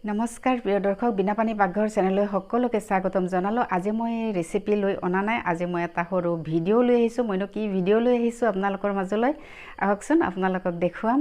নমস্কাৰ প্ৰিয় দৰ্শক বিনাপানী পাকঘৰ চেনেললৈ সকলোকে স্বাগতম জনালো। আজি মই ৰেচিপি লৈ অনা নাই, আজি মই এটা সৰু ভিডিঅ' লৈ আহিছোঁ। মইনো কি ভিডিঅ' লৈ আহিছোঁ আপোনালোকৰ মাজলৈ, আহকচোন আপোনালোকক দেখুৱাম।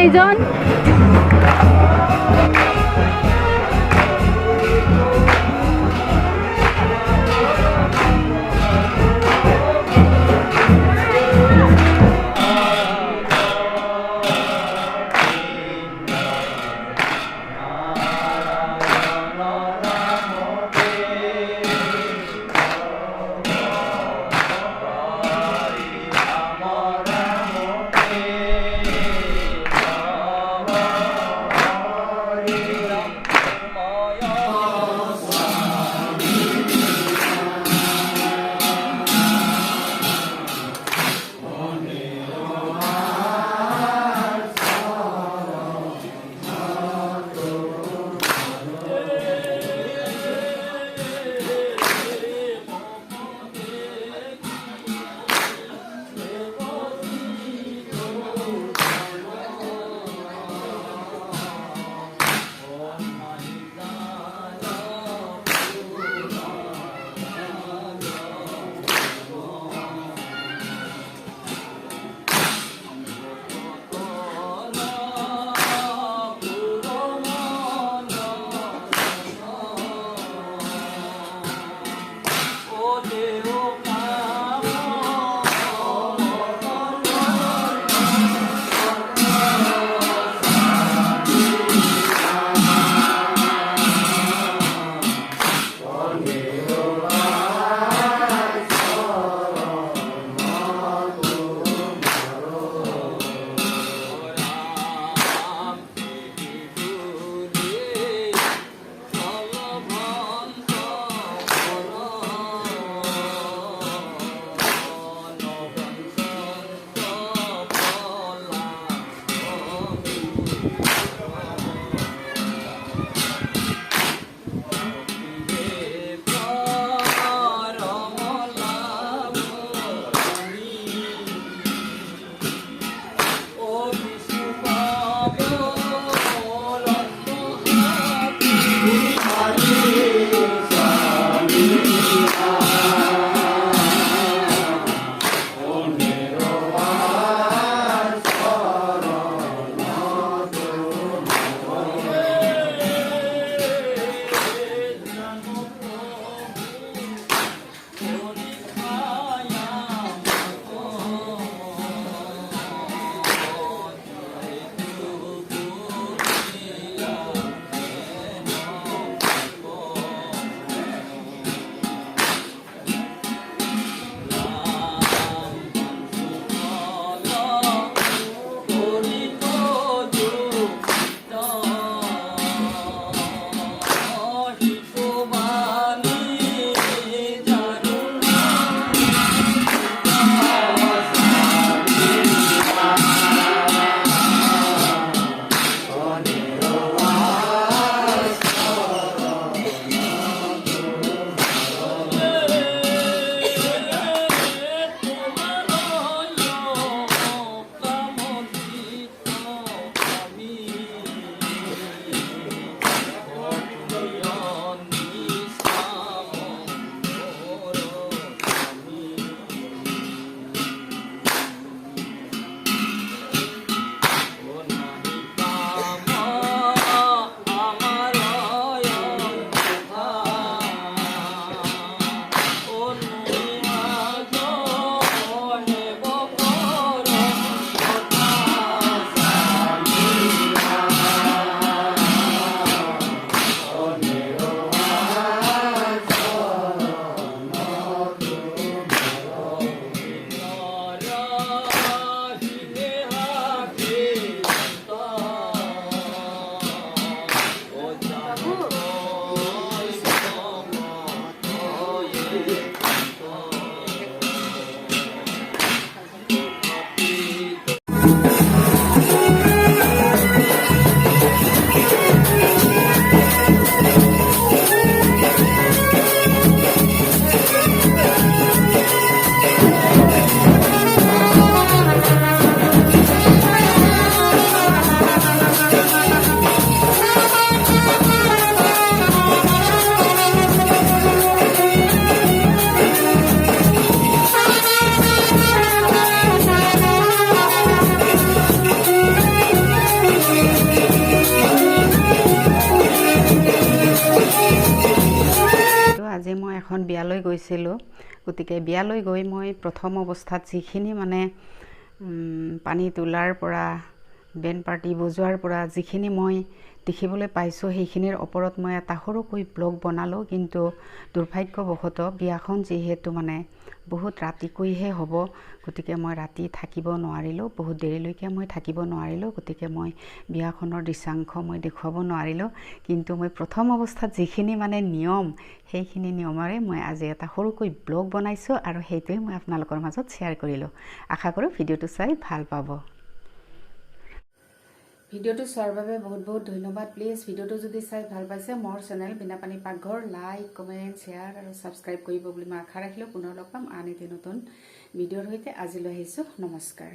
কেইজন? গৈছিলোঁ। গতিকে বিয়ালৈ গৈ মই প্ৰথম অৱস্থাত যিখিনি মানে পানী তোলাৰ পৰা বেণ্ড পাৰ্টি বজোৱাৰ পৰা যিখিনি মই দেখিবলৈ পাইছোঁ সেইখিনিৰ ওপৰত মই এটা সৰুকৈ ব্লগ বনালোঁ। কিন্তু দুৰ্ভাগ্যবশতঃ বিয়াখন যিহেতু মানে বহুত ৰাতিকৈহে হ'ব, গতিকে মই ৰাতি থাকিব নোৱাৰিলোঁ, বহুত দেৰিলৈকে মই থাকিব নোৱাৰিলোঁ। গতিকে মই বিয়াখনৰ দৃশ্যাংশ মই দেখুৱাব নোৱাৰিলোঁ। কিন্তু মই প্ৰথম অৱস্থাত যিখিনি মানে নিয়ম, সেইখিনি নিয়মৰে মই আজি এটা সৰুকৈ ব্লগ বনাইছোঁ আৰু সেইটোৱে মই আপোনালোকৰ মাজত শ্বেয়াৰ কৰিলোঁ। আশা কৰোঁ ভিডিঅ'টো চাই ভাল পাব। ভিডিঅ'টো চোৱাৰ বাবে বহুত বহুত ধন্যবাদ। প্লিজ ভিডিঅ'টো যদি চাই ভাল পাইছে মোৰ চেনেল বিনাপানী পাকঘৰ লাইক, কমেণ্ট, শ্বেয়াৰ আৰু ছাবস্ক্ৰাইব কৰিব বুলি মই আশা ৰাখিলোঁ। পুনৰ লগ পাম আন এটি নতুন ভিডিঅ'ৰ সৈতে। আজিলৈ আহিছোঁ, নমস্কাৰ।